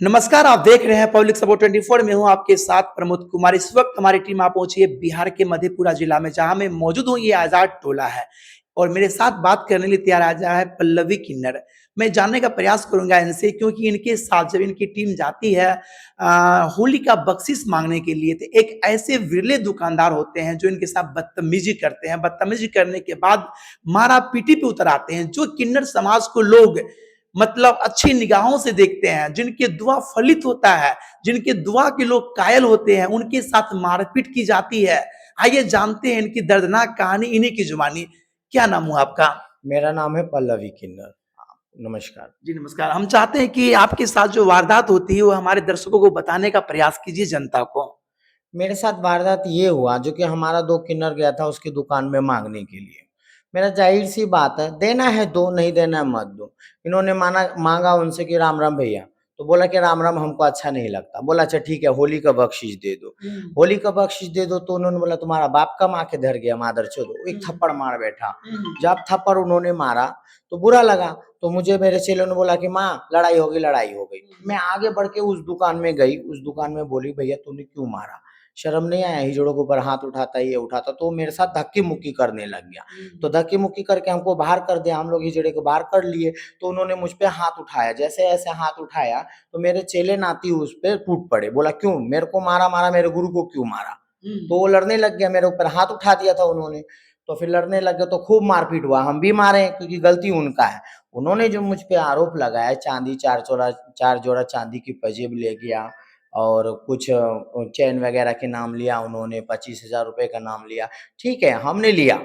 नमस्कार, आप देख रहे हैं पब्लिक सपोर्ट 24। में हूं आपके साथ प्रमोद कुमार। इस वक्त हमारी टीम आ पहुंची है बिहार के मधेपुरा जिला में, जहां मैं मौजूद हूं। ये आजाद टोला है और मेरे साथ बात करने के लिए तैयार आ है पल्लवी किन्नर। मैं जानने का प्रयास करूंगा इनसे, क्योंकि इनके साथ जब इनकी टीम जाती है होली का बख्शीश मांगने के लिए, तो एक ऐसे विरले दुकानदार होते हैं जो इनके साथ बदतमीजी करते हैं। बदतमीजी करने के बाद मारा पीटी पे उतर आते हैं। जो किन्नर समाज को लोग मतलब अच्छी निगाहों से देखते हैं, जिनके दुआ फलित होता है, जिनके दुआ के लोग कायल होते हैं, उनके साथ मारपीट की जाती है। आइए जानते हैं इनकी दर्दनाक कहानी इन्हीं की जुबानी। क्या नाम हुआ आपका? मेरा नाम है पल्लवी किन्नर। नमस्कार जी नमस्कार। हम चाहते हैं कि आपके साथ जो वारदात होती है वो हमारे दर्शकों को बताने का प्रयास कीजिए, जनता को। मेरे साथ वारदात ये हुआ जो कि हमारा दो किन्नर गया था उसकी दुकान में मांगने के लिए। मेरा जाहिर सी बात है, देना है दो, नहीं देना है मत दो। इन्होंने मांगा उनसे कि राम राम भैया, तो बोला कि राम राम हमको अच्छा नहीं लगता। बोला अच्छा ठीक है, होली का बख्शीश दे दो। होली का बख्शीश दे दो तो उन्होंने बोला तुम्हारा बाप का माँ के धर गया मादरचोद, एक थप्पड़ मार बैठा। जब थप्पड़ उन्होंने मारा तो बुरा लगा, तो मुझे मेरे चेलों ने बोला कि माँ लड़ाई होगी, लड़ाई हो गई। मैं आगे बढ़ के उस दुकान में गई, उस दुकान में बोली भैया तूने क्यों मारा, शर्म नहीं आया, हिजड़ों के ऊपर हाथ उठाता ये उठाता। तो मेरे साथ धक्की मुक्की करने लग गया। तो धक्की मुक्की करके हमको बाहर कर दिया, हम लोग हिजड़े को बाहर कर लिए। तो उन्होंने मुझ पे हाथ उठाया, जैसे ऐसे हाथ उठाया तो मेरे चेले नाती उस पे टूट पड़े। बोला क्यों मेरे को मारा, मारा मेरे गुरु को क्यों मारा। तो वो लड़ने लग गया, मेरे ऊपर हाथ उठा दिया था उन्होंने। तो फिर लड़ने लग गए तो खूब मारपीट हुआ, हम भी मारे क्योंकि गलती उनका है। उन्होंने जो मुझ पे आरोप लगाया, चांदी चार जोड़ा चांदी की पंजेब ले गया और कुछ चैन वगैरह के नाम लिया उन्होंने, 25,000 रुपए का नाम लिया। ठीक है हमने लिया,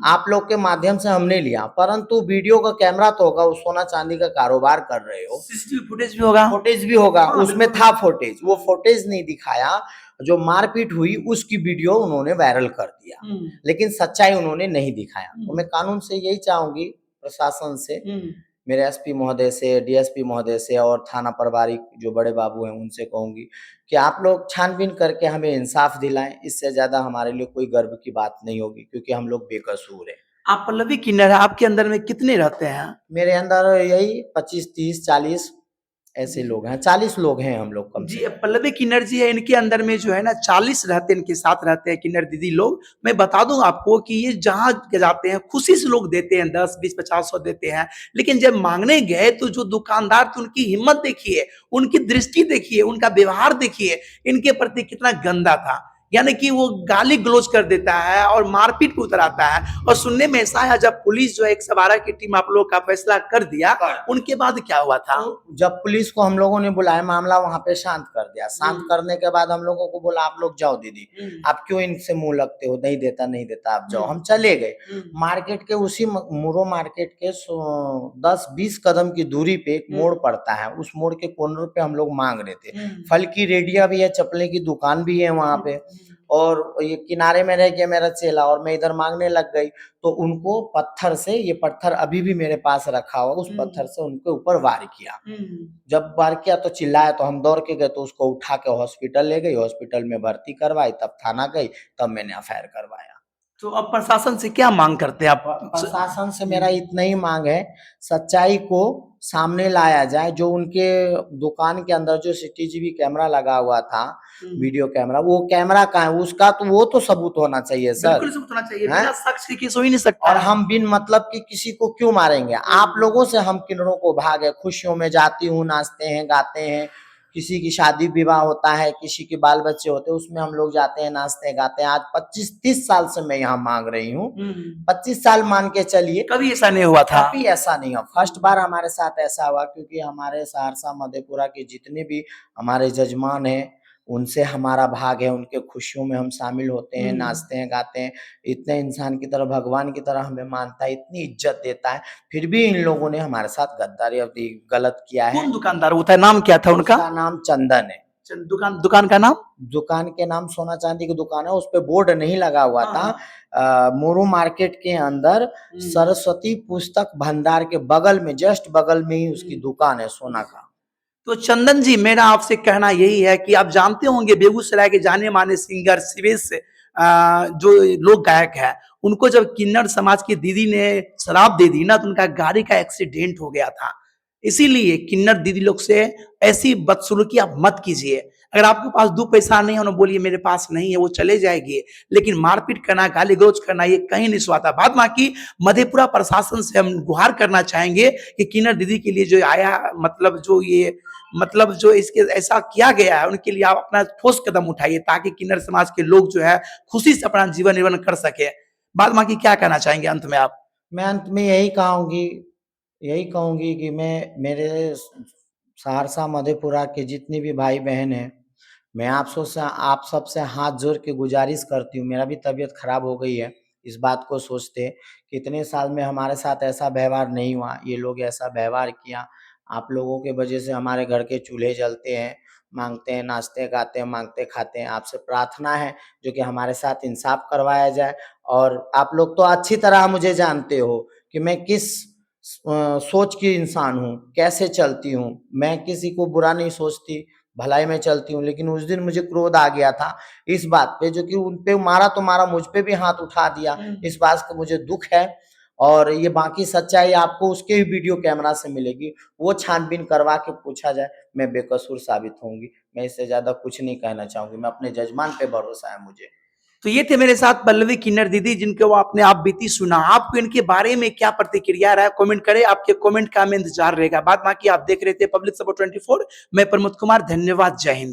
आप लोग के माध्यम से हमने लिया, परंतु वीडियो का कैमरा तो होगा, उस सोना चांदी का कारोबार कर रहे हो, सीसीटीवी फुटेज भी होगा। फुटेज भी होगा। हाँ, उसमें था फुटेज, वो फुटेज नहीं दिखाया। जो मारपीट हुई उसकी वीडियो उन्होंने वायरल कर दिया, लेकिन सच्चाई उन्होंने नहीं दिखाया। तो मैं कानून से यही चाहूंगी, प्रशासन से, मेरे एसपी महोदय से, डीएसपी महोदय से और थाना प्रभारी जो बड़े बाबू हैं उनसे कहूंगी कि आप लोग छानबीन करके हमें इंसाफ दिलाएं। इससे ज्यादा हमारे लिए कोई गर्व की बात नहीं होगी, क्योंकि हम लोग बेकसूर हैं। आप पल्लवी किन्नर है, आपके अंदर में कितने रहते हैं? मेरे अंदर यही 25, 30, 40 ऐसे लोग हैं, 40 लोग हैं हम लोग कम से जी, कम। पल्लवी किन्नर जी है, इनके अंदर में जो है ना 40 रहते हैं, इनके साथ रहते हैं किन्नर दीदी लोग। मैं बता दूं आपको कि ये जहां जाते हैं खुशी से लोग देते हैं, 10, 20, 50, 100 देते हैं। लेकिन जब मांगने गए तो जो दुकानदार थे उनकी हिम्मत देखिए, उनकी दृष्टि देखिए, उनका व्यवहार देखिए, इनके प्रति कितना गंदा था। यानी कि वो गाली गलौज कर देता है और मारपीट पे उतर आता है। और सुनने में ऐसा है, जब पुलिस जो है 112 की टीम आप लोग का फैसला कर दिया, उनके बाद क्या हुआ था? जब पुलिस को हम लोगों ने बुलाया, मामला वहां पे शांत कर दिया। शांत करने के बाद हम लोगों को बोला आप लोग जाओ दीदी, आप क्यों इनसे मुंह लगते हो, नहीं देता नहीं देता, आप जाओ। हम चले गए। मार्केट के उसी मुरो मार्केट के 10-20 कदम की दूरी पे एक मोड़ पड़ता है, उस मोड़ के कॉर्नर पे हम लोग मांग रहे थे। फल की रेडिया भी है, चप्पले की दुकान भी है वहां पे, और ये किनारे में रह गया मेरा चेला और मैं इधर मांगने लग गई। तो उनको पत्थर से, ये पत्थर अभी भी मेरे पास रखा हुआ, उस पत्थर से उनके ऊपर वार किया। जब वार किया तो चिल्लाया, तो हम दौड़ के गए, तो उसको उठा के हॉस्पिटल ले गई, हॉस्पिटल में भर्ती करवाई, तब थाना गई, तब मैंने एफआईआर करवाया। तो अब प्रशासन से क्या मांग करते हैं आप? प्रशासन से मेरा इतना ही मांग है, सच्चाई को सामने लाया जाए। जो उनके दुकान के अंदर जो सीसीटीवी कैमरा लगा हुआ था, वीडियो कैमरा, वो कैमरा कहाँ है उसका, तो वो तो सबूत होना चाहिए सर। बिल्कुल सबूत होना चाहिए, बिना साक्ष्य के केस हो ही नहीं सकता। और हम बिन मतलब की किसी को क्यों मारेंगे? आप लोगों से हम किन्नरों को भाग है, खुशियों में जाती हूँ, नाचते हैं, गाते हैं, किसी की शादी विवाह होता है, किसी के बाल बच्चे होते हैं, उसमें हम लोग जाते हैं, नाचते हैं, गाते हैं। आज 25-30 साल से मैं यहाँ मांग रही हूँ, 25 साल मान के चलिए, कभी ऐसा नहीं हुआ था। कभी ऐसा नहीं हुआ। फर्स्ट बार हमारे साथ ऐसा हुआ, क्योंकि हमारे सहरसा मधेपुरा के जितने भी हमारे जजमान हैं उनसे हमारा भाग है, उनके खुशियों में हम शामिल होते हैं, नाचते हैं, गाते हैं। इतने इंसान की तरह, भगवान की तरह हमें मानता है, इतनी इज्जत देता है, फिर भी इन लोगों ने हमारे साथ गद्दारी गलत किया है। कौन दुकानदार होता है, नाम क्या था उनका? उसका नाम चंदन है। दुकान का नाम? दुकान के नाम सोना चांदी की दुकान है, उस पे बोर्ड नहीं लगा हुआ था। मोरू मार्केट के अंदर सरस्वती पुस्तक भंडार के बगल में, जस्ट बगल में ही उसकी दुकान है सोना का। तो चंदन जी, मेरा आपसे कहना यही है कि आप जानते होंगे बेगूसराय के जाने माने सिंगर शिवेश जो लोक गायक है, उनको जब किन्नर समाज की दीदी ने शराब दे दी ना, तो उनका गाड़ी का एक्सीडेंट हो गया था। इसीलिए किन्नर दीदी लोग से ऐसी बदसलूकी आप मत कीजिए। अगर आपके पास 2 पैसा नहीं है, उन्हें बोलिए मेरे पास नहीं है, वो चले जाएगी। लेकिन मारपीट करना, गाली-गलौज करना ये कहीं नहीं सुहाता। बाद बाकी मधेपुरा प्रशासन से हम गुहार करना चाहेंगे कि किन्नर दीदी के लिए जो आया मतलब जो इसके ऐसा किया गया है, उनके लिए आप अपना ठोस कदम उठाइए ताकि किन्नर समाज के लोग जो है खुशी से अपना जीवन निर्वाह कर सके। बाद बाकी क्या कहना चाहेंगे अंत में आप? मैं अंत में यही कहूँगी कि मैं मेरे सहरसा मधेपुरा के जितने भी भाई-बहन हैं, मैं आप सबसे हाथ जोड़ के गुज़ारिश करती हूँ, मेरा भी तबीयत ख़राब हो गई है, इस बात को सोचते कि इतने साल में हमारे साथ ऐसा व्यवहार नहीं हुआ, ये लोग ऐसा व्यवहार किया। आप लोगों के वजह से हमारे घर के चूल्हे जलते हैं, माँगते हैं, नाचते गाते हैं, माँगते खाते हैं। आपसे प्रार्थना है जो कि हमारे साथ इंसाफ करवाया जाए और आप लोग तो अच्छी तरह मुझे जानते हो कि मैं किस सोच की इंसान हूँ, कैसे चलती हूँ। मैं किसी को बुरा नहीं सोचती, भलाई में चलती हूँ, लेकिन उस दिन मुझे क्रोध आ गया था इस बात पे जो कि उन पे मारा तो मारा, मुझ पे भी हाथ उठा दिया। इस बात का मुझे दुःख है और ये बाकी सच्चाई आपको उसके ही वीडियो कैमरा से मिलेगी। वो छानबीन करवा के पूछा जाए, मैं बेकसूर साबित होंगी। मैं इससे ज़्यादा कुछ नहीं कहना चाहूँगी। मैं अपने जजमान पे भरोसा है मुझे। तो ये थे मेरे साथ पल्लवी किन्नर दीदी जिनको वो आपने आप बीती सुना। आपको इनके बारे में क्या प्रतिक्रिया रहा है कमेंट करें, आपके कमेंट का हमें इंतजार रहेगा। बाद बाकी आप देख रहे थे पब्लिक सपोर्ट 24। मैं प्रमोद कुमार, धन्यवाद, जय हिंद।